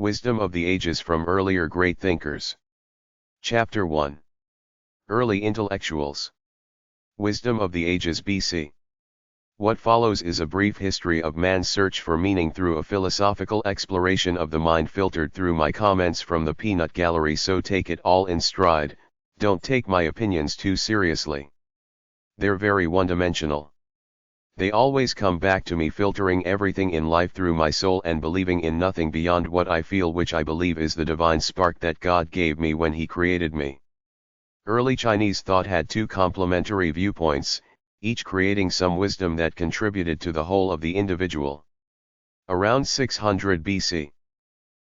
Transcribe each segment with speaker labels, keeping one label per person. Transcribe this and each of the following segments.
Speaker 1: Wisdom of the Ages from Earlier Great Thinkers. Chapter 1. Early Intellectuals. Wisdom of the Ages BC. What follows is a brief history of man's search for meaning through a philosophical exploration of the mind filtered through my comments from the peanut gallery, so take it all in stride, don't take my opinions too seriously. They're very one-dimensional. They always come back to me, filtering everything in life through my soul and believing in nothing beyond what I feel, which I believe is the divine spark that God gave me when He created me. Early Chinese thought had two complementary viewpoints, each creating some wisdom that contributed to the whole of the individual. Around 600 BC,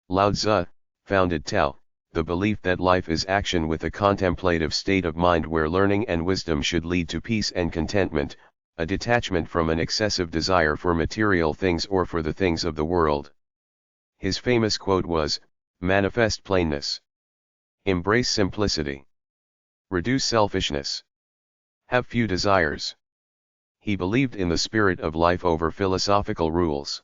Speaker 1: Lao Tzu founded Tao, the belief that life is action with a contemplative state of mind where learning and wisdom should lead to peace and contentment, a detachment from an excessive desire for material things or for the things of the world. His famous quote was, "Manifest plainness. Embrace simplicity. Reduce selfishness. Have few desires." He believed in the spirit of life over philosophical rules.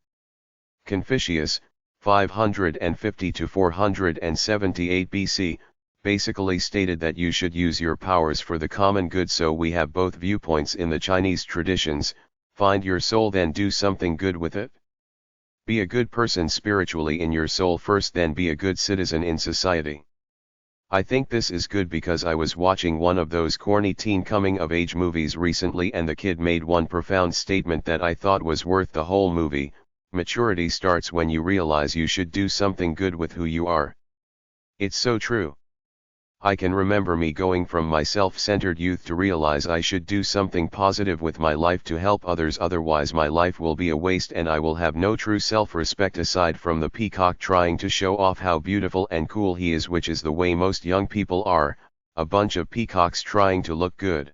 Speaker 1: Confucius, 550 to 478 BC, basically stated that you should use your powers for the common good. So we have both viewpoints in the Chinese traditions: find your soul, then do something good with it. Be a good person spiritually in your soul first, then be a good citizen in society. I think this is good because I was watching one of those corny teen coming-of-age movies recently, and the kid made one profound statement that I thought was worth the whole movie: maturity starts when you realize you should do something good with who you are. It's so true. I can remember me going from my self-centered youth to realize I should do something positive with my life to help others, otherwise my life will be a waste and I will have no true self-respect aside from the peacock trying to show off how beautiful and cool he is, which is the way most young people are, a bunch of peacocks trying to look good.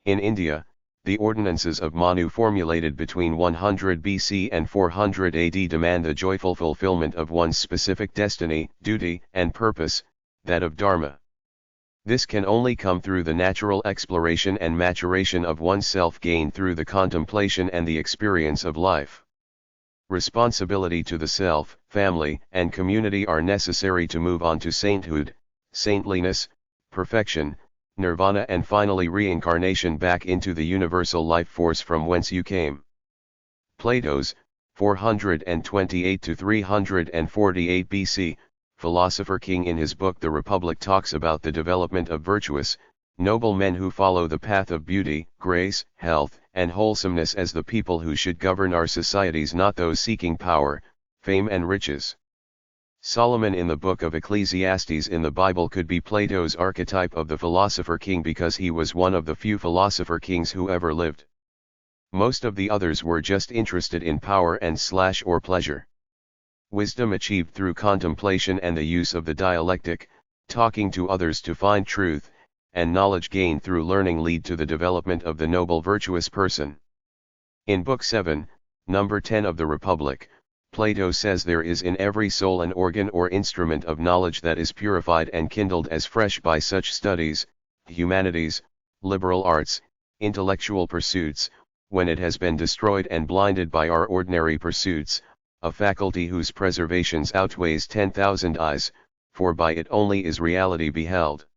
Speaker 1: In India, the ordinances of Manu formulated between 100 BC and 400 AD demand the joyful fulfillment of one's specific destiny, duty, and purpose, that of Dharma. This can only come through the natural exploration and maturation of oneself gained through the contemplation and the experience of life. Responsibility to the self, family, and community are necessary to move on to sainthood, saintliness, perfection, nirvana, and finally reincarnation back into the universal life force from whence you came. Plato's, 428 to 348 BC, philosopher king, in his book The Republic, talks about the development of virtuous, noble men who follow the path of beauty, grace, health, and wholesomeness as the people who should govern our societies, not those seeking power, fame, and riches. Solomon in the book of Ecclesiastes in the Bible could be Plato's archetype of the philosopher king because he was one of the few philosopher kings who ever lived. Most of the others were just interested in power and or pleasure. Wisdom achieved through contemplation and the use of the dialectic, talking to others to find truth, and knowledge gained through learning lead to the development of the noble virtuous person. In Book 7, number 10 of the Republic, Plato says there is in every soul an organ or instrument of knowledge that is purified and kindled as fresh by such studies, humanities, liberal arts, intellectual pursuits, when it has been destroyed and blinded by our ordinary pursuits, a faculty whose preservations outweighs 10,000 eyes, for by it only is reality beheld.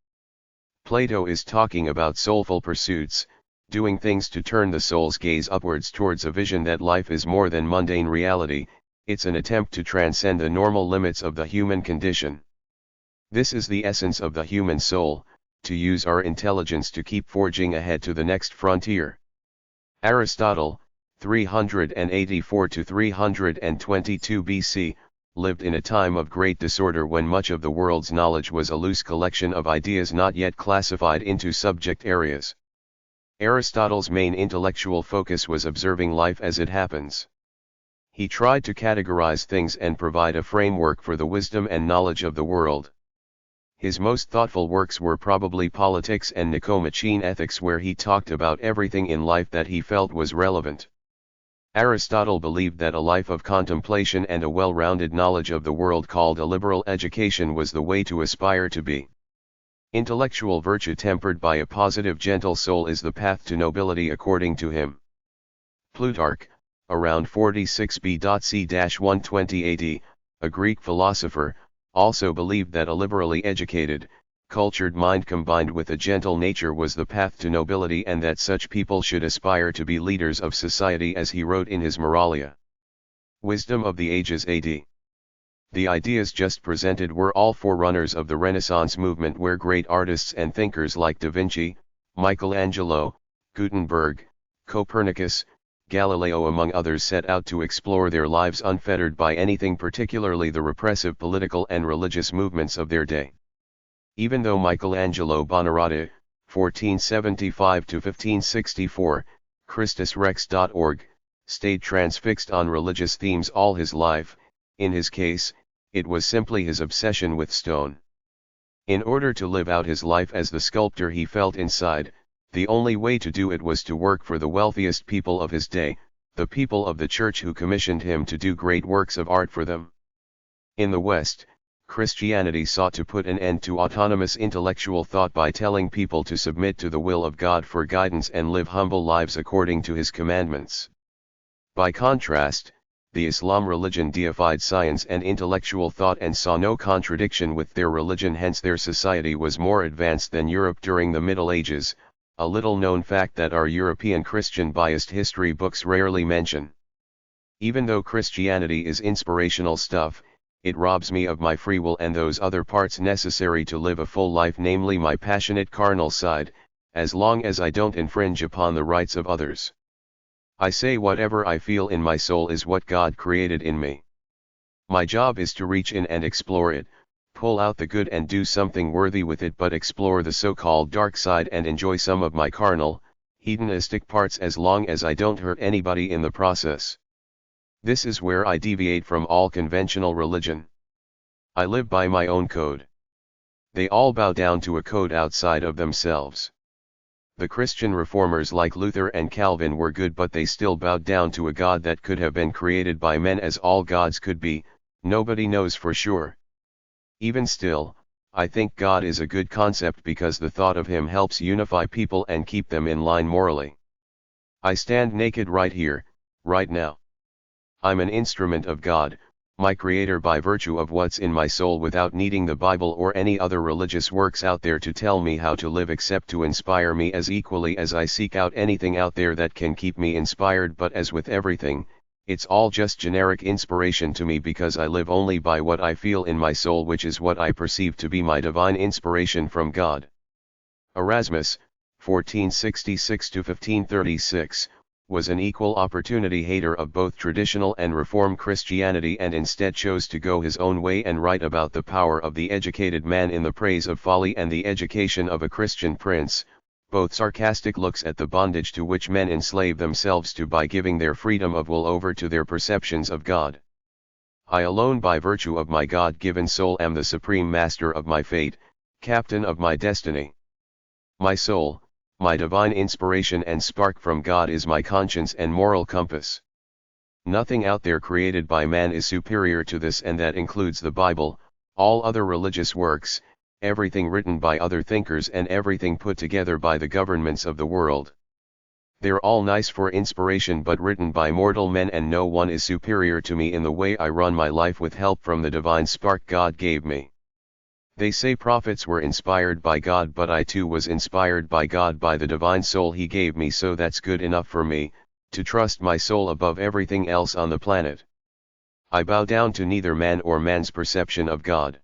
Speaker 1: Plato is talking about soulful pursuits, doing things to turn the soul's gaze upwards towards a vision that life is more than mundane reality. It's an attempt to transcend the normal limits of the human condition. This is the essence of the human soul, to use our intelligence to keep forging ahead to the next frontier. Aristotle, 384 to 322 BC, lived in a time of great disorder when much of the world's knowledge was a loose collection of ideas not yet classified into subject areas. Aristotle's main intellectual focus was observing life as it happens. He tried to categorize things and provide a framework for the wisdom and knowledge of the world. His most thoughtful works were probably Politics and Nicomachean Ethics, where he talked about everything in life that he felt was relevant. Aristotle believed that a life of contemplation and a well-rounded knowledge of the world called a liberal education was the way to aspire to be. Intellectual virtue tempered by a positive, gentle soul is the path to nobility according to him. Plutarch, around 46 BC-120 AD, a Greek philosopher, also believed that a liberally educated, cultured mind combined with a gentle nature was the path to nobility and that such people should aspire to be leaders of society, as he wrote in his Moralia. Wisdom of the Ages AD. The ideas just presented were all forerunners of the Renaissance movement, where great artists and thinkers like Da Vinci, Michelangelo, Gutenberg, Copernicus, Galileo among others set out to explore their lives unfettered by anything, particularly the repressive political and religious movements of their day. Even though Michelangelo Buonarroti, 1475–1564, ChristusRex.org, stayed transfixed on religious themes all his life, in his case, it was simply his obsession with stone. In order to live out his life as the sculptor he felt inside, the only way to do it was to work for the wealthiest people of his day, the people of the church who commissioned him to do great works of art for them. In the West, Christianity sought to put an end to autonomous intellectual thought by telling people to submit to the will of God for guidance and live humble lives according to His commandments. By contrast, the Islam religion deified science and intellectual thought and saw no contradiction with their religion, hence their society was more advanced than Europe during the Middle Ages, a little-known fact that our European Christian-biased history books rarely mention. Even though Christianity is inspirational stuff, it robs me of my free will and those other parts necessary to live a full life, namely my passionate carnal side, as long as I don't infringe upon the rights of others. I say whatever I feel in my soul is what God created in me. My job is to reach in and explore it, pull out the good and do something worthy with it, but explore the so-called dark side and enjoy some of my carnal, hedonistic parts as long as I don't hurt anybody in the process. This is where I deviate from all conventional religion. I live by my own code. They all bow down to a code outside of themselves. The Christian reformers like Luther and Calvin were good, but they still bowed down to a God that could have been created by men, as all gods could be, nobody knows for sure. Even still, I think God is a good concept because the thought of Him helps unify people and keep them in line morally. I stand naked right here, right now. I'm an instrument of God, my Creator, by virtue of what's in my soul, without needing the Bible or any other religious works out there to tell me how to live, except to inspire me as equally as I seek out anything out there that can keep me inspired. But as with everything, it's all just generic inspiration to me because I live only by what I feel in my soul, which is what I perceive to be my divine inspiration from God. Erasmus, 1466–1536, was an equal opportunity hater of both traditional and reform Christianity, and instead chose to go his own way and write about the power of the educated man in the praise of folly and the education of a Christian prince, both sarcastic looks at the bondage to which men enslave themselves to by giving their freedom of will over to their perceptions of God. I alone, by virtue of my God-given soul, am the supreme master of my fate, captain of my destiny. My soul, my divine inspiration and spark from God, is my conscience and moral compass. Nothing out there created by man is superior to this, and that includes the Bible, all other religious works, everything written by other thinkers, and everything put together by the governments of the world. They're all nice for inspiration, but written by mortal men, and no one is superior to me in the way I run my life with help from the divine spark God gave me. They say prophets were inspired by God, but I too was inspired by God by the divine soul He gave me, so that's good enough for me, to trust my soul above everything else on the planet. I bow down to neither man or man's perception of God.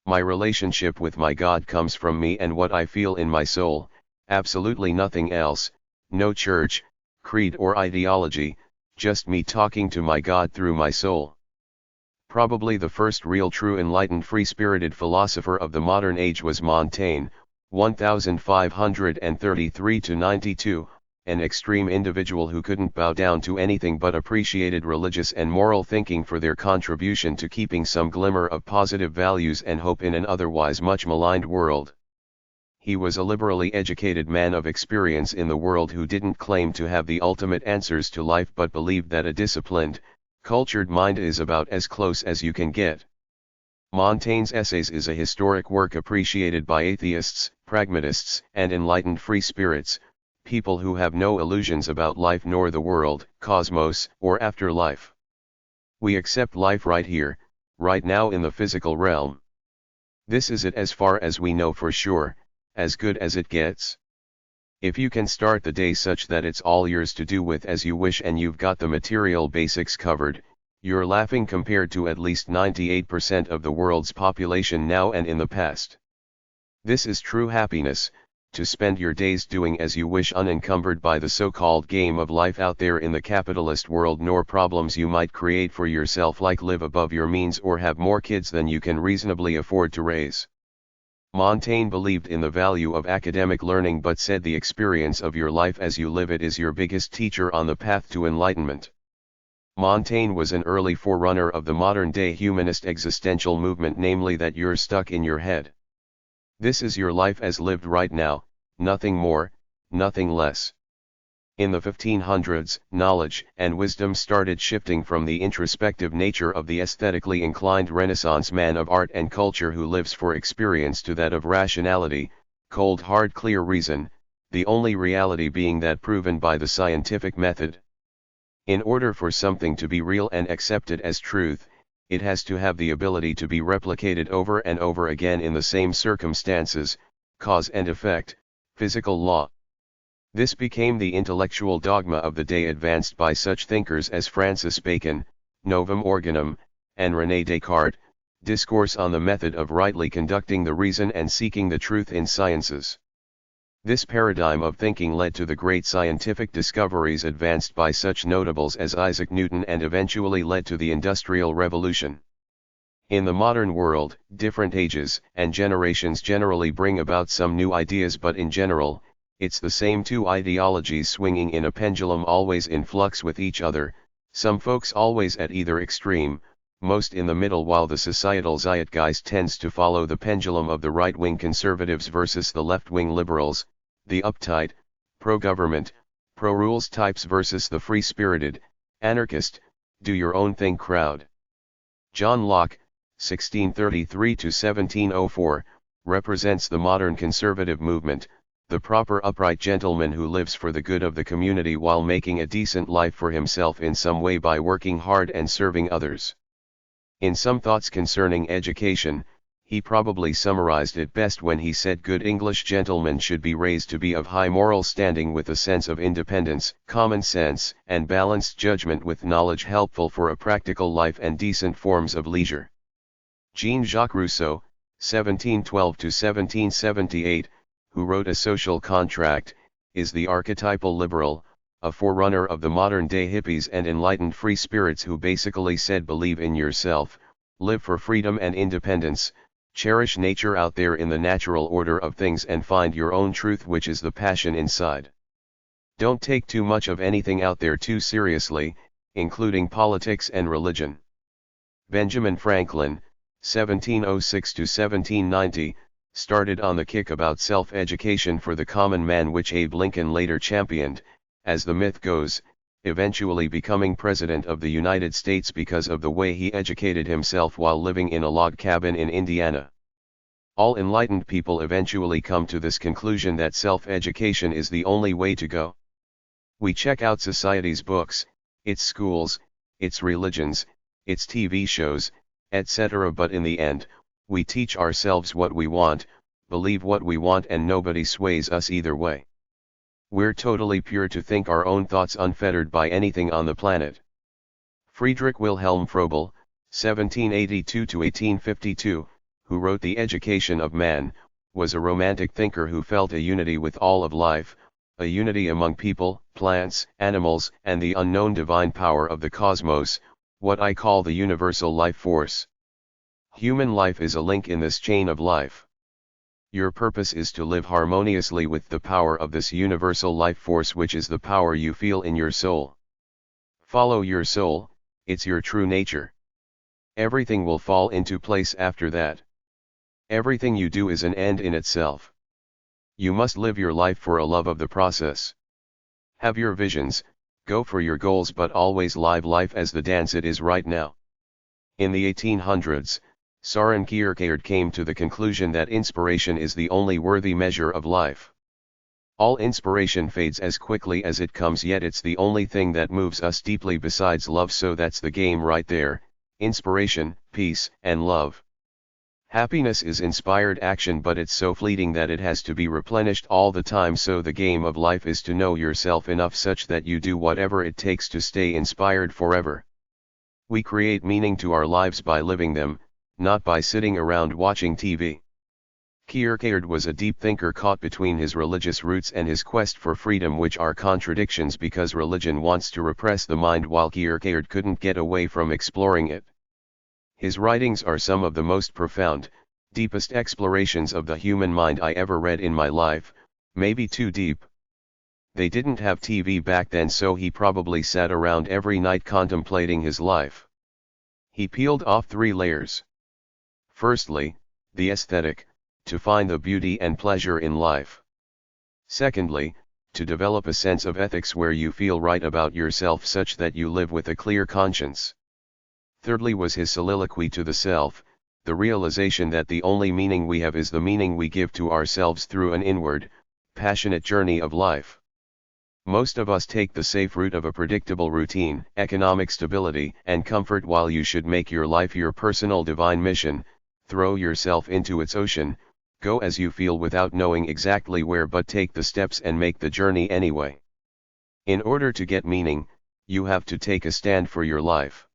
Speaker 1: My relationship with my God comes from me and what I feel in my soul, absolutely nothing else, no church, creed or ideology, just me talking to my God through my soul. Probably the first real true enlightened free-spirited philosopher of the modern age was Montaigne, 1533–92, an extreme individual who couldn't bow down to anything but appreciated religious and moral thinking for their contribution to keeping some glimmer of positive values and hope in an otherwise much maligned world. He was a liberally educated man of experience in the world who didn't claim to have the ultimate answers to life, but believed that a disciplined, cultured mind is about as close as you can get. Montaigne's Essays is a historic work appreciated by atheists, pragmatists, and enlightened free spirits, people who have no illusions about life nor the world, cosmos, or afterlife. We accept life right here, right now in the physical realm. This is it as far as we know for sure, as good as it gets. If you can start the day such that it's all yours to do with as you wish and you've got the material basics covered, you're laughing compared to at least 98% of the world's population now and in the past. This is true happiness, to spend your days doing as you wish unencumbered by the so-called game of life out there in the capitalist world nor problems you might create for yourself like live above your means or have more kids than you can reasonably afford to raise. Montaigne believed in the value of academic learning but said the experience of your life as you live it is your biggest teacher on the path to enlightenment. Montaigne was an early forerunner of the modern-day humanist existential movement, namely that you're stuck in your head. This is your life as lived right now, nothing more, nothing less. In the 1500s, knowledge and wisdom started shifting from the introspective nature of the aesthetically inclined Renaissance man of art and culture who lives for experience to that of rationality, cold hard clear reason, the only reality being that proven by the scientific method. In order for something to be real and accepted as truth, it has to have the ability to be replicated over and over again in the same circumstances, cause and effect, physical law. This became the intellectual dogma of the day advanced by such thinkers as Francis Bacon, Novum Organum, and René Descartes, discourse on the method of rightly conducting the reason and seeking the truth in sciences. This paradigm of thinking led to the great scientific discoveries advanced by such notables as Isaac Newton and eventually led to the Industrial Revolution. In the modern world, different ages and generations generally bring about some new ideas, but in general, it's the same two ideologies swinging in a pendulum always in flux with each other, some folks always at either extreme, most in the middle, while the societal zeitgeist tends to follow the pendulum of the right-wing conservatives versus the left-wing liberals, the uptight, pro-government, pro-rules types versus the free-spirited, anarchist, do-your-own-thing crowd. John Locke, 1633–1704, represents the modern conservative movement, the proper upright gentleman who lives for the good of the community while making a decent life for himself in some way by working hard and serving others. In some thoughts concerning education, he probably summarized it best when he said good English gentlemen should be raised to be of high moral standing with a sense of independence, common sense, and balanced judgment with knowledge helpful for a practical life and decent forms of leisure. Jean-Jacques Rousseau, 1712–1778, who wrote A Social Contract, is the archetypal liberal, a forerunner of the modern-day hippies and enlightened free spirits who basically said believe in yourself, live for freedom and independence, cherish nature out there in the natural order of things and find your own truth, which is the passion inside. Don't take too much of anything out there too seriously, including politics and religion. Benjamin Franklin, 1706–1790, started on the kick about self-education for the common man, which Abe Lincoln later championed, as the myth goes, eventually becoming President of the United States because of the way he educated himself while living in a log cabin in Indiana. All enlightened people eventually come to this conclusion that self-education is the only way to go. We check out society's books, its schools, its religions, its TV shows, etc., but in the end, we teach ourselves what we want, believe what we want, and nobody sways us either way. We're totally pure to think our own thoughts unfettered by anything on the planet. Friedrich Wilhelm Froebel, 1782–1852, who wrote The Education of Man, was a romantic thinker who felt a unity with all of life, a unity among people, plants, animals, and the unknown divine power of the cosmos, what I call the universal life force. Human life is a link in this chain of life. Your purpose is to live harmoniously with the power of this universal life force, which is the power you feel in your soul. Follow your soul, it's your true nature. Everything will fall into place after that. Everything you do is an end in itself. You must live your life for a love of the process. Have your visions, go for your goals, but always live life as the dance it is right now. In the 1800s, Søren Kierkegaard came to the conclusion that inspiration is the only worthy measure of life. All inspiration fades as quickly as it comes, yet it's the only thing that moves us deeply besides love, so that's the game right there, inspiration, peace, and love. Happiness is inspired action, but it's so fleeting that it has to be replenished all the time, so the game of life is to know yourself enough such that you do whatever it takes to stay inspired forever. We create meaning to our lives by living them, not by sitting around watching TV. Kierkegaard was a deep thinker caught between his religious roots and his quest for freedom, which are contradictions because religion wants to repress the mind while Kierkegaard couldn't get away from exploring it. His writings are some of the most profound, deepest explorations of the human mind I ever read in my life, maybe too deep. They didn't have TV back then, so he probably sat around every night contemplating his life. He peeled off 3 layers. Firstly, the aesthetic, to find the beauty and pleasure in life. Secondly, to develop a sense of ethics where you feel right about yourself such that you live with a clear conscience. Thirdly was his soliloquy to the self, the realization that the only meaning we have is the meaning we give to ourselves through an inward, passionate journey of life. Most of us take the safe route of a predictable routine, economic stability, and comfort, while you should make your life your personal divine mission, throw yourself into its ocean, go as you feel without knowing exactly where, but take the steps and make the journey anyway. In order to get meaning, you have to take a stand for your life.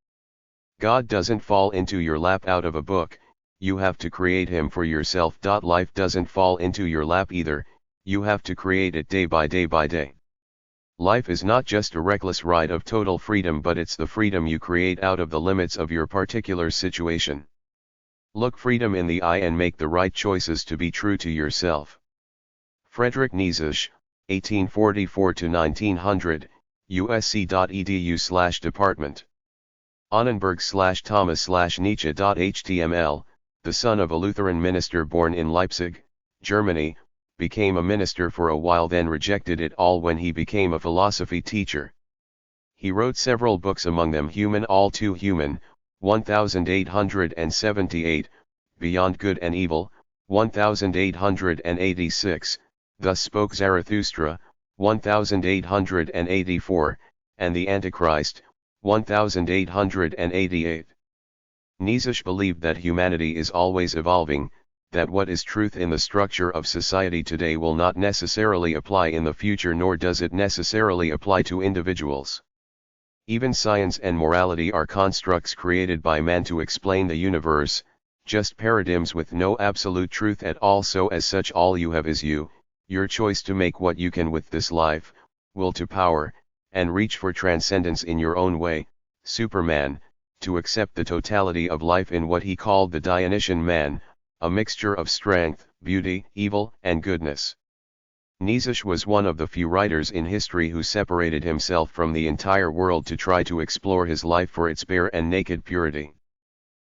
Speaker 1: God doesn't fall into your lap out of a book, you have to create him for yourself. Life doesn't fall into your lap either, you have to create it day by day by day. Life is not just a reckless ride of total freedom, but it's the freedom you create out of the limits of your particular situation. Look freedom in the eye and make the right choices to be true to yourself. Friedrich Nietzsche, 1844-1900, usc.edu/department. Annenberg/Thomas/Nietzsche.html, the son of a Lutheran minister born in Leipzig, Germany, became a minister for a while, then rejected it all when he became a philosophy teacher. He wrote several books, among them Human All Too Human, 1878, Beyond Good and Evil, 1886, Thus Spoke Zarathustra, 1884, and The Antichrist, 1888. Nietzsche believed that humanity is always evolving, that what is truth in the structure of society today will not necessarily apply in the future, nor does it necessarily apply to individuals. Even science and morality are constructs created by man to explain the universe, just paradigms with no absolute truth at all. So as such, all you have is you, your choice to make what you can with this life, will to power, and reach for transcendence in your own way. Superman, to accept the totality of life in what he called the Dionysian man, a mixture of strength, beauty, evil, and goodness. Nietzsche was one of the few writers in history who separated himself from the entire world to try to explore his life for its bare and naked purity.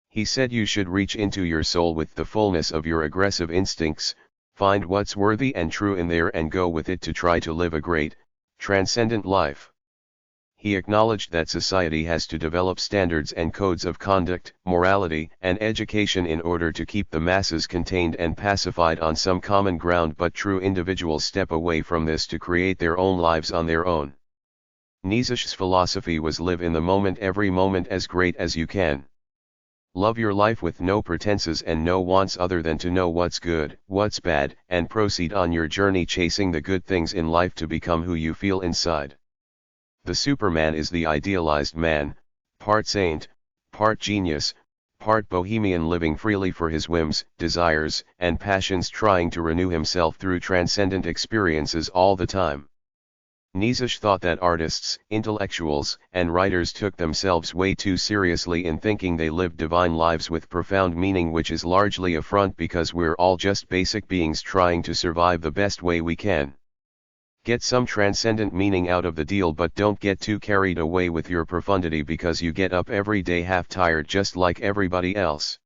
Speaker 1: He said you should reach into your soul with the fullness of your aggressive instincts, find what's worthy and true in there and go with it to try to live a great, transcendent life. He acknowledged that society has to develop standards and codes of conduct, morality, and education in order to keep the masses contained and pacified on some common ground, but true individuals step away from this to create their own lives on their own. Nietzsche's philosophy was live in the moment, every moment as great as you can. Love your life with no pretenses and no wants other than to know what's good, what's bad, and proceed on your journey chasing the good things in life to become who you feel inside. The Superman is the idealized man, part saint, part genius, part bohemian, living freely for his whims, desires, and passions, trying to renew himself through transcendent experiences all the time. Nietzsche thought that artists, intellectuals, and writers took themselves way too seriously in thinking they lived divine lives with profound meaning, which is largely a front because we're all just basic beings trying to survive the best way we can. Get some transcendent meaning out of the deal, but don't get too carried away with your profundity because you get up every day half tired just like everybody else.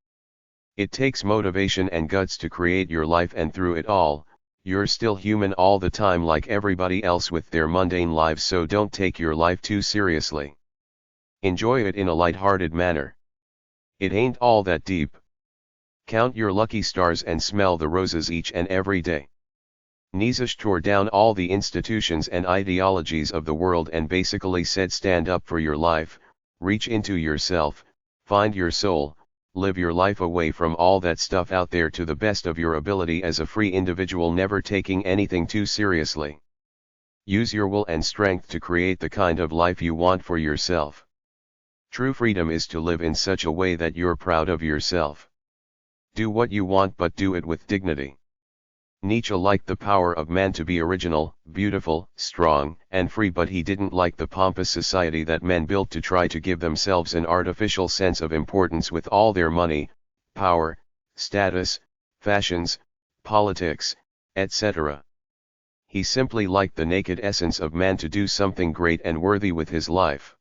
Speaker 1: It takes motivation and guts to create your life, and through it all, you're still human all the time like everybody else with their mundane lives, so don't take your life too seriously. Enjoy it in a light-hearted manner. It ain't all that deep. Count your lucky stars and smell the roses each and every day. Nietzsche tore down all the institutions and ideologies of the world and basically said stand up for your life, reach into yourself, Find your soul, live your life away from all that stuff out there to the best of your ability as a free individual, never taking anything too seriously. Use your will and strength to create the kind of life you want for yourself. True freedom is to live in such a way that you're proud of yourself. Do what you want, but do it with dignity. Nietzsche liked the power of man to be original, beautiful, strong, and free, but he didn't like the pompous society that men built to try to give themselves an artificial sense of importance with all their money, power, status, fashions, politics, etc. He simply liked the naked essence of man to do something great and worthy with his life.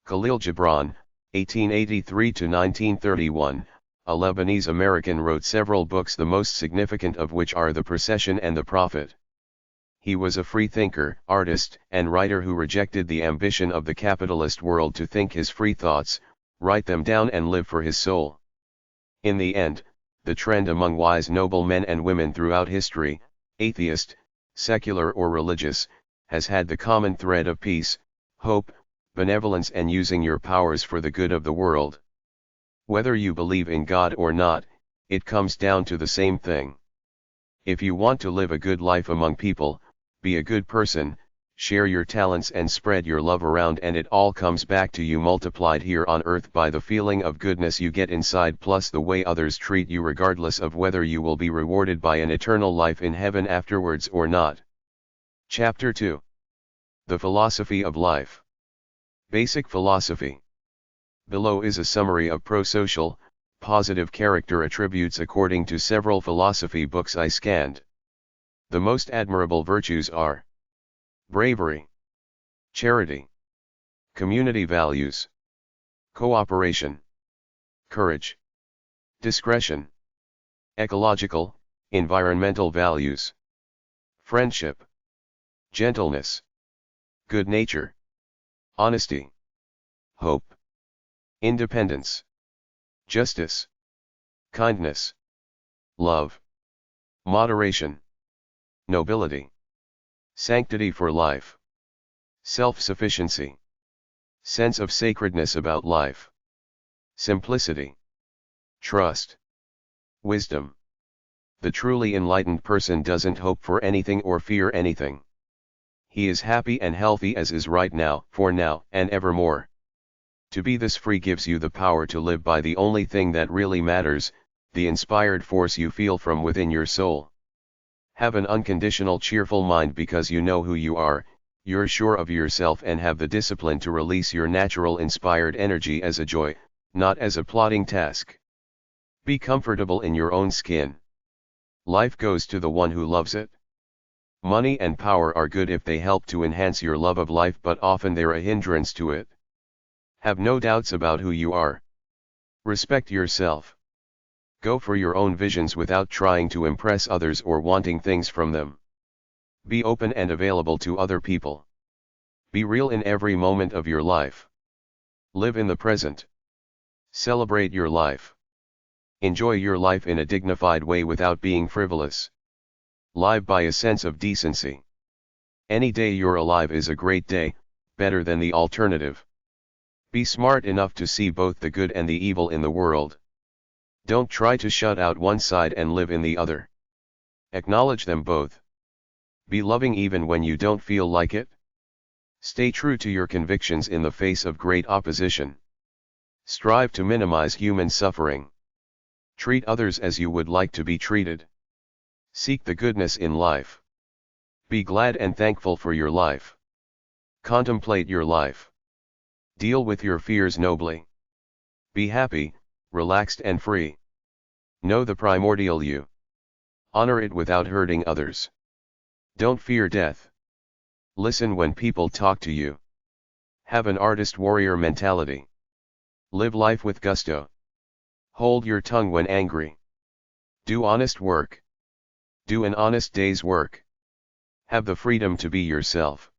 Speaker 1: Khalil Gibran, 1883–1931, a Lebanese American, wrote several books, the most significant of which are The Procession and The Prophet. He was a free thinker, artist, and writer who rejected the ambition of the capitalist world to think his free thoughts, write them down, and live for his soul. In the end, the trend among wise noble men and women throughout history, atheist, secular or religious, has had the common thread of peace, hope, benevolence, and using your powers for the good of the world. Whether you believe in God or not, it comes down to the same thing. If you want to live a good life among people, be a good person, share your talents and spread your love around, and it all comes back to you multiplied here on earth by the feeling of goodness you get inside, plus the way others treat you, regardless of whether you will be rewarded by an eternal life in heaven afterwards or not. Chapter 2. The Philosophy of Life. Basic Philosophy. Below is a summary of pro-social, positive character attributes according to several philosophy books I scanned. The most admirable virtues are bravery, charity, community values, cooperation, courage, discretion, ecological, environmental values, friendship, gentleness, good nature, honesty, hope, independence, justice, kindness, love, moderation, nobility, sanctity for life, self-sufficiency, sense of sacredness about life, simplicity, trust, wisdom. The truly enlightened person doesn't hope for anything or fear anything. He is happy and healthy as is right now, for now, and evermore. To be this free gives you the power to live by the only thing that really matters, the inspired force you feel from within your soul. Have an unconditional cheerful mind because you know who you are, you're sure of yourself, and have the discipline to release your natural inspired energy as a joy, not as a plodding task. Be comfortable in your own skin. Life goes to the one who loves it. Money and power are good if they help to enhance your love of life, but often they're a hindrance to it. Have no doubts about who you are. Respect yourself. Go for your own visions without trying to impress others or wanting things from them. Be open and available to other people. Be real in every moment of your life. Live in the present. Celebrate your life. Enjoy your life in a dignified way without being frivolous. Live by a sense of decency. Any day you're alive is a great day, better than the alternative. Be smart enough to see both the good and the evil in the world. Don't try to shut out one side and live in the other. Acknowledge them both. Be loving even when you don't feel like it. Stay true to your convictions in the face of great opposition. Strive to minimize human suffering. Treat others as you would like to be treated. Seek the goodness in life. Be glad and thankful for your life. Contemplate your life. Deal with your fears nobly. Be happy, relaxed and free. Know the primordial you. Honor it without hurting others. Don't fear death. Listen when people talk to you. Have an artist-warrior mentality. Live life with gusto. Hold your tongue when angry. Do honest work. Do an honest day's work. Have the freedom to be yourself.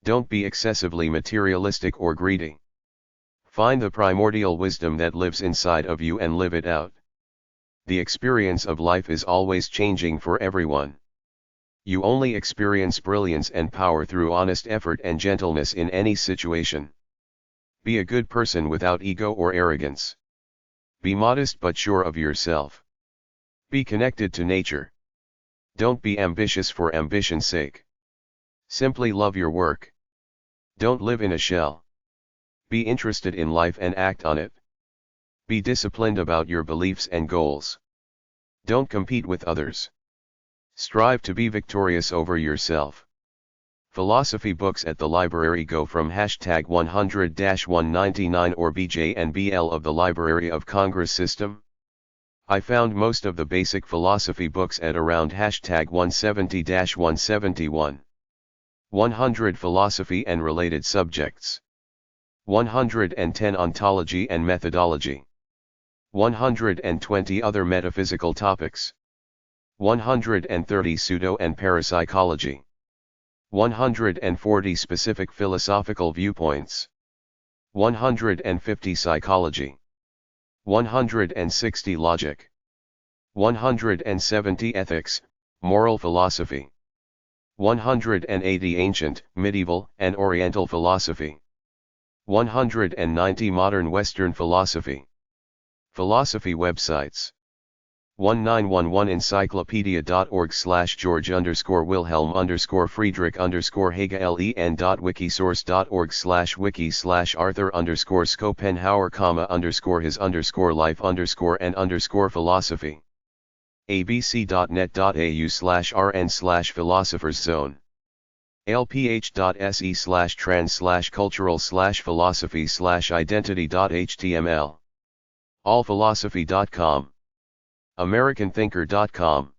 Speaker 1: Don't be excessively materialistic or greedy. Find the primordial wisdom that lives inside of you and live it out. The experience of life is always changing for everyone. You only experience brilliance and power through honest effort and gentleness in any situation. Be a good person without ego or arrogance. Be modest but sure of yourself. Be connected to nature. Don't be ambitious for ambition's sake. Simply love your work. Don't live in a shell. Be interested in life and act on it. Be disciplined about your beliefs and goals. Don't compete with others. Strive to be victorious over yourself. Philosophy books at the library go from #100-199 or BJ and BL of the Library of Congress system. I found most of the basic philosophy books at around #170-171. 100 Philosophy and related subjects. 110 Ontology and methodology. 120 other metaphysical topics. 130 pseudo and parapsychology. 140 specific philosophical viewpoints. 150 psychology. 160 logic. 170 ethics, moral philosophy. 180 ancient, medieval, and oriental philosophy. 190 modern Western philosophy. Philosophy websites. 1911-encyclopedia.org/George_Hegel-Len.wiki/arthur_his_life_and_philosophy. abc.net.au/rn/philosophers zone. lph.se/trans/cultural/philosophy/identity.html. allphilosophy.com. americanthinker.com.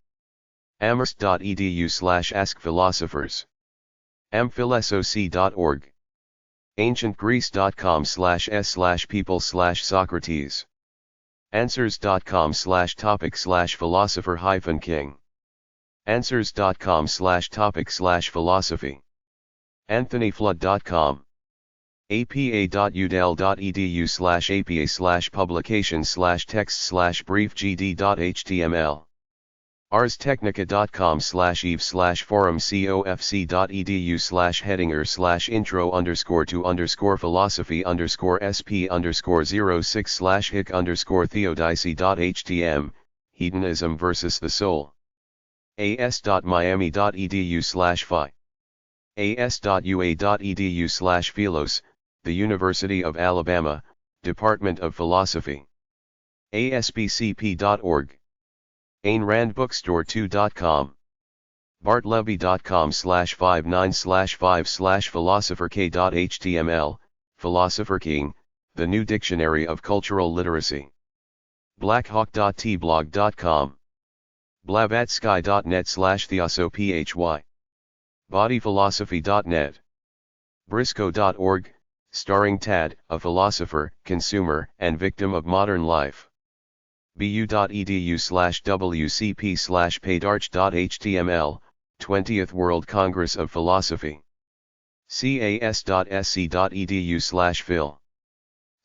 Speaker 1: amherst.edu/askphilosophers. amphilosoc.org. ancientgreece.com/s/people/Socrates. answers.com/topic/philosopher-king. answers.com/topic/philosophy. anthonyflood.com. apa.udel.edu/apa/publication/text/brief.gd.html. arstechnica.com/eve/forum/co_headinger/intro_to_sphere_06/hic_theodicy.htm. Hedonism versus the soul. as.miami.edu/phi. as.ua.edu/philos, the University of Alabama, Department of Philosophy. aspcp.org. AynRandBookstore2.com. bartleby.com/59/5/philosopherk.html, Philosopher King, the New Dictionary of Cultural Literacy. blackhawk.tblog.com. blavatsky.net/theosophy. bodyphilosophy.net. briscoe.org, starring Tad, a philosopher, consumer, and victim of modern life. bu.edu/wcp/paydarch.html, 20th World Congress of Philosophy. cas.sc.edu/phil.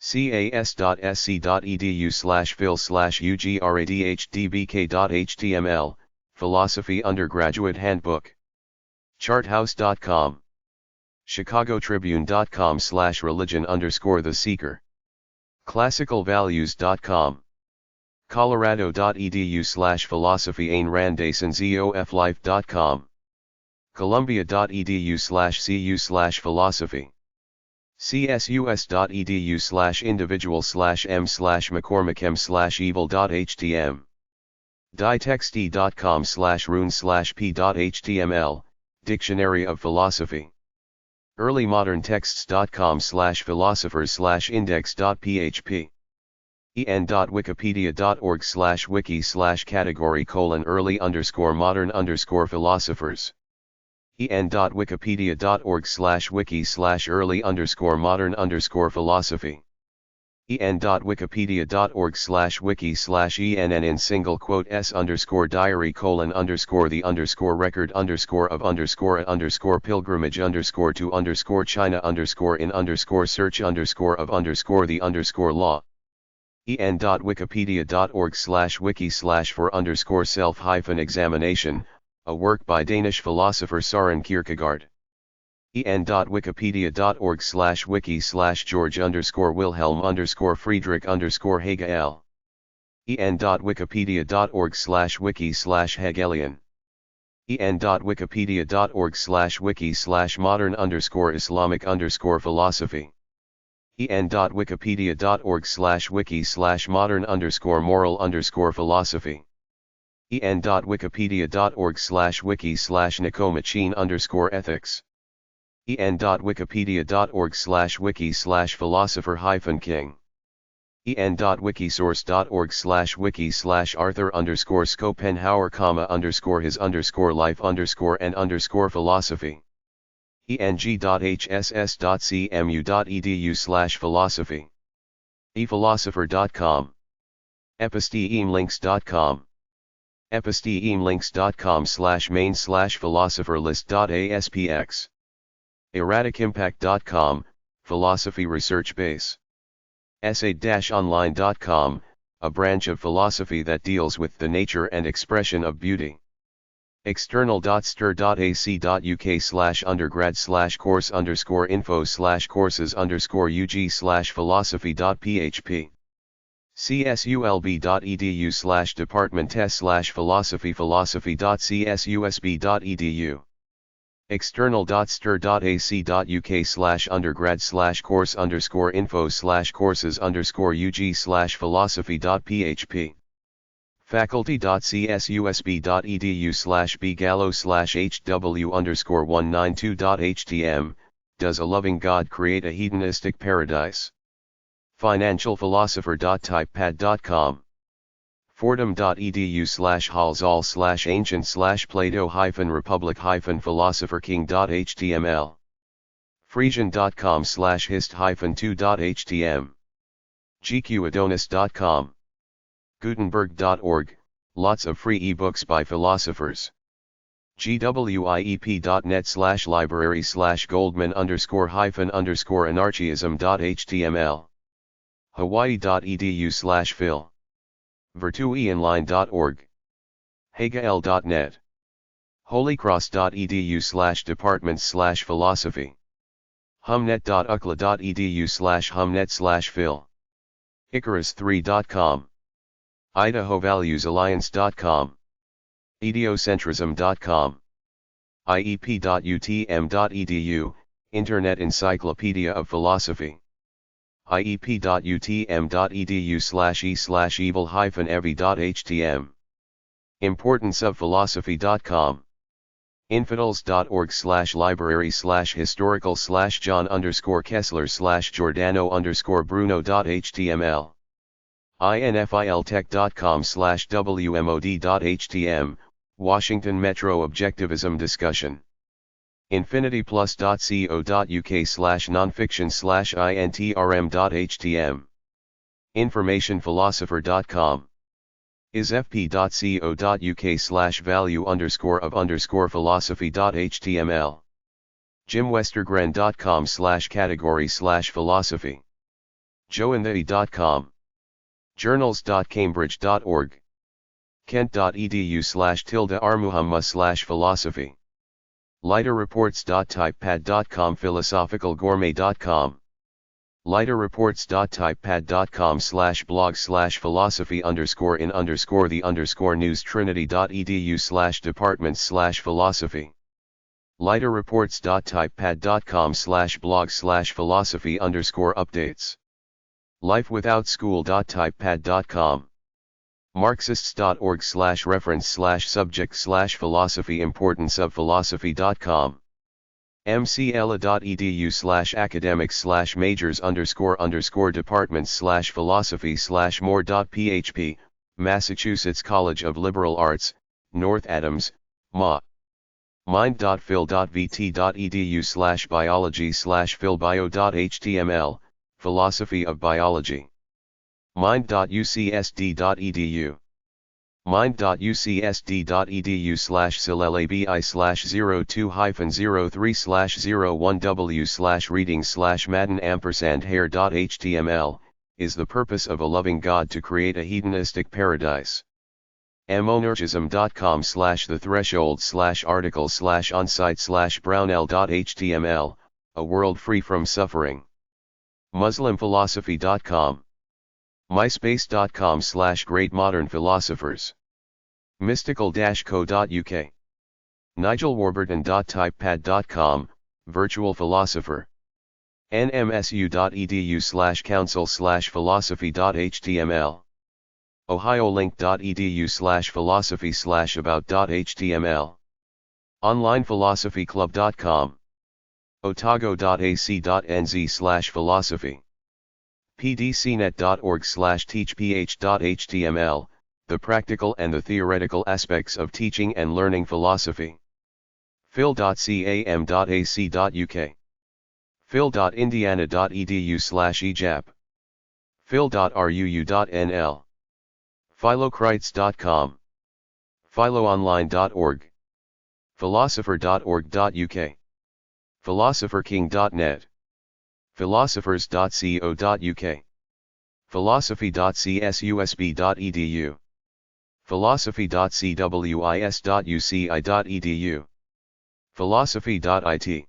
Speaker 1: cas.sc.edu/phil/ugradhdbk.html, Philosophy Undergraduate Handbook. charthouse.com. chicagotribune.com/religion_the seeker. classicalvalues.com. colorado.edu/philosophy. Ayn Rand AsonZOFLife.com. columbia.edu/cu/philosophy. csus.edu/individual/m/mccormachem/evil.htm. ditexte.com/rune/p.html, Dictionary of Philosophy. earlymodernTexts.com/philosophers/index.php. en.wikipedia.org/wiki/category:"early_modern_philosophers". en.wikipedia.org/wiki/early_modern_philosophy. en.wikipedia.org/wiki/enn in single quote s_diary:""the_record_of_China_in_search_of_the_law". en.wikipedia.org/wiki/for_self-examination, a work by Danish philosopher Søren Kierkegaard. en.wikipedia.org/wiki/George_Wilhelm_Friedrich_Hegel en.wikipedia.org/wiki/Hegelian en.wikipedia.org/wiki/modern_Islamic_philosophy en.wikipedia.org/wiki/modern_moral_philosophy en.wikipedia.org/wiki/Nico-Machine_ethics en.wikipedia.org/wiki/philosopher-king en.wiki-source.org/wiki/Arthur_Schopenhauer_his_life_and_philosophy eng.hsss.cmu.edu/philosophy ephilosopher.com epistemelinks.com epistemelinks.com/main/philosopherlist.aspx erraticimpact.com, philosophy research base essay-online.com, a branch of philosophy that deals with the nature and expression of beauty. external.stir.ac.uk/undergrad/course_info/courses_ug/philosophy.php csulb.edu/department/philosophy.csusb.edu external.stir.ac.uk/undergrad/course_info/courses_ug/philosophy.php faculty.csusb.edu/bgallo/hw_192.htm Does a loving God create a hedonistic paradise? financialphilosopher.typepad.com fordham.edu/halsall/ancient/plato-republic-philosopher-king.html frisian.com/hist-2.htm gqadonis.com gutenberg.org, lots of free ebooks by philosophers. gwiep.net/library/goldman_anarchism.html hawaii.edu/phil virtueonline.org hegel.net holycross.edu/departments/philosophy humnet.ukla.edu/humnet/phil icarus3.com idahovaluesalliance.com idiocentrism.com iep.utm.edu, Internet Encyclopedia of Philosophy iep.utm.edu/e/evil-evi.htm Importance of philosophy.com infidels.org/library/historical/John_Kessler/Giordano_Bruno.html infiltech.com/wmod.htm Washington Metro Objectivism Discussion infinityplus.co.uk/nonfiction/intrm.htm informationphilosopher.com isfp.co.uk/value_of_philosophy.html jimwestergren.com/category/philosophy joeinthey.com journals.cambridge.org kent.edu/armuhamma/philosophy lighterreports.typepad.com philosophicalgourmet.com lighterreports.typepad.com/blog/philosophy_in_the_news trinity.edu/departments/philosophy lighterreports.typepad.com/blog/philosophy_updates lifewithoutschool.typepad.com marxists.org/reference/subject/philosophy importance of philosophy.com mcla.edu/academics/majors_departments/philosophy/more.php Massachusetts College of Liberal Arts, North Adams, MA mind.phil.vt.edu/biology/philbio.html Philosophy of Biology mind.ucsd.edu mind.ucsd.edu/celabi/02-003/01w/reading/madden_hair.html is the purpose of a loving God to create a hedonistic paradise. monergism.com/the threshold/article/onsite/brownl.html, a world free from suffering. muslimphilosophy.com. myspace.com/great modern philosophers. mystical-co.uk. nigelwarburton.typepad.com, virtual philosopher. nmsu.edu/council/philosophy.html. ohiolink.edu/philosophy/about.html. onlinephilosophyclub.com. otago.ac.nz/philosophy. pdcnet.org/teachph.html, the practical and the theoretical aspects of teaching and learning philosophy. phil.cam.ac.uk. phil.indiana.edu/ejap. phil.ruu.nl. philocrites.com. philoonline.org. philosopher.org.uk. philosopherking.net. philosophers.co.uk. philosophy.csusb.edu. philosophy.cwis.uci.edu. philosophy.it.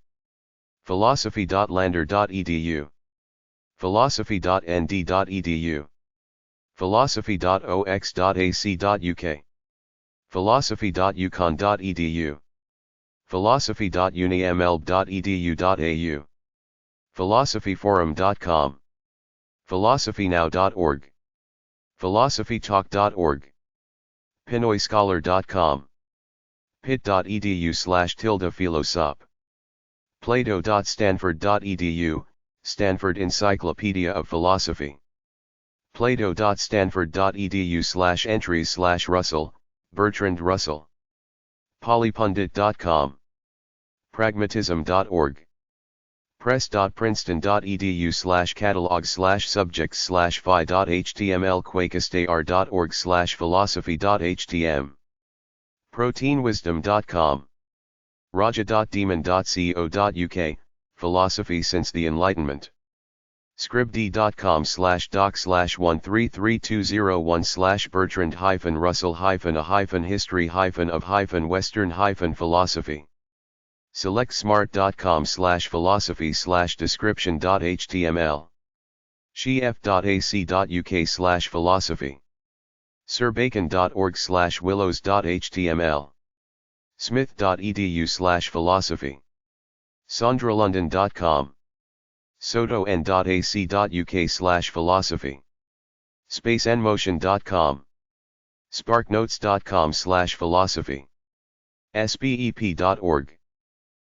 Speaker 1: philosophy.lander.edu. philosophy.nd.edu. philosophy.ox.ac.uk. philosophy.ucon.edu. philosophy.uniml.edu.au. philosophyforum.com. philosophynow.org. philosophytalk.org. pinoyscholar.com. pit.edu/philosop. plato.stanford.edu, Stanford Encyclopedia of Philosophy. plato.stanford.edu/entries/Russell, Bertrand Russell. polypundit.com. pragmatism.org. press.princeton.edu/catalog/subjects/phi.html. quakestar.org/philosophy.htm. proteinwisdom.com. raja.demon.co.uk, Philosophy since the Enlightenment. scribd.com/doc/1330/Bertrand-Russell-a-history-of-Western-Western-Western selectsmart.com/philosophy/description.html. shef.ac.uk/philosophy. sirbacon.org/willows.html. smith.edu/philosophy. sandralondon.com. soton.ac.uk/philosophy. spaceandmotion.com. sparknotes.com/philosophy. sbep.org.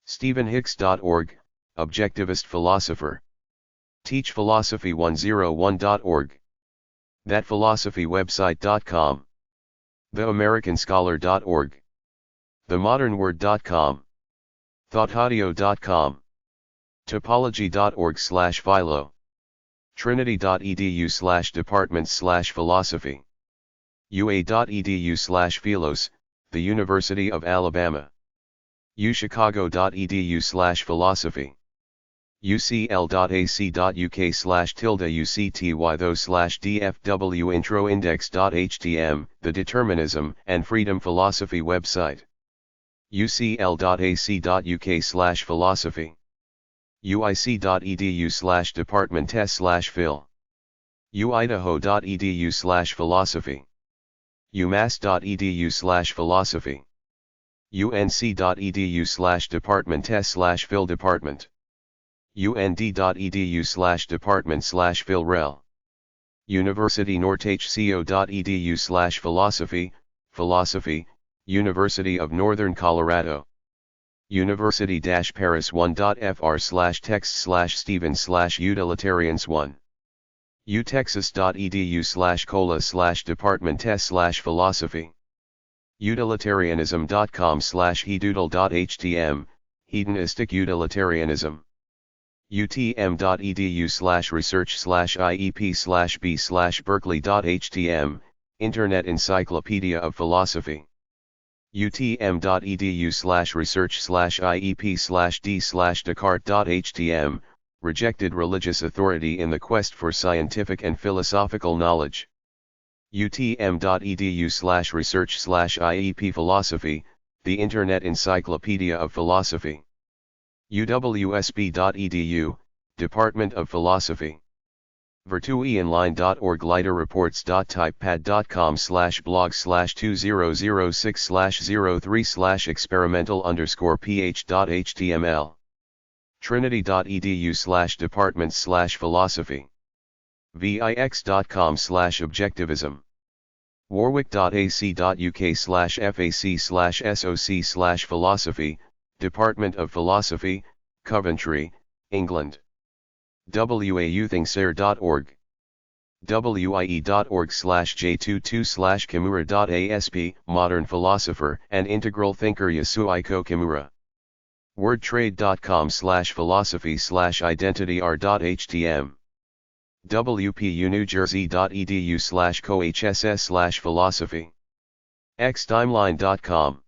Speaker 1: stephenhicks.org, objectivist philosopher. teachphilosophy101.org. thatphilosophywebsite.com. theamericans.scholar.org. themodernword.com. thoughtaudio.com. topology.org/philo. trinity.edu/departments/philosophy. ua.edu/philos, the University of Alabama. uchicago.edu/philosophy. ucl.ac.uk/ucty/dfw introindex.htm, the Determinism and Freedom Philosophy website. ucl.ac.uk/philosophy. uic.edu/department/phil. uidaho.edu/philosophy. umass.edu/philosophy. unc.edu/department/phil department. und.edu/department/philrel. universitynorthco.edu/philosophy, philosophy, University of Northern Colorado. university-paris1.fr/text/stephen/utilitarians1. utexas.edu/cola/department/philosophy. utilitarianism.com/hedoodle.htm, hedonistic utilitarianism. utm.edu/research/iep/b/berkeley.htm, Internet Encyclopedia of Philosophy. utm.edu/research/iep/d/descartes.htm, rejected religious authority in the quest for scientific and philosophical knowledge. utm.edu/research/IEP Philosophy, the Internet Encyclopedia of Philosophy. uwsb.edu, Department of Philosophy. virtueonline.org lighterreports.typepad.com/blog/2006/03/experimental_ph.html. trinity.edu/departments/philosophy. vix.com/objectivism. warwick.ac.uk/fac/soc/philosophy, Department of Philosophy, Coventry, England. wauthingsare.org. wie.org/j22/kimura.asp, Modern Philosopher and Integral Thinker Yasuhiko Kimura. wordtrade.com/philosophy/identityr.htm. wpunewjersey.edu/cohss/philosophy. xtimeline.com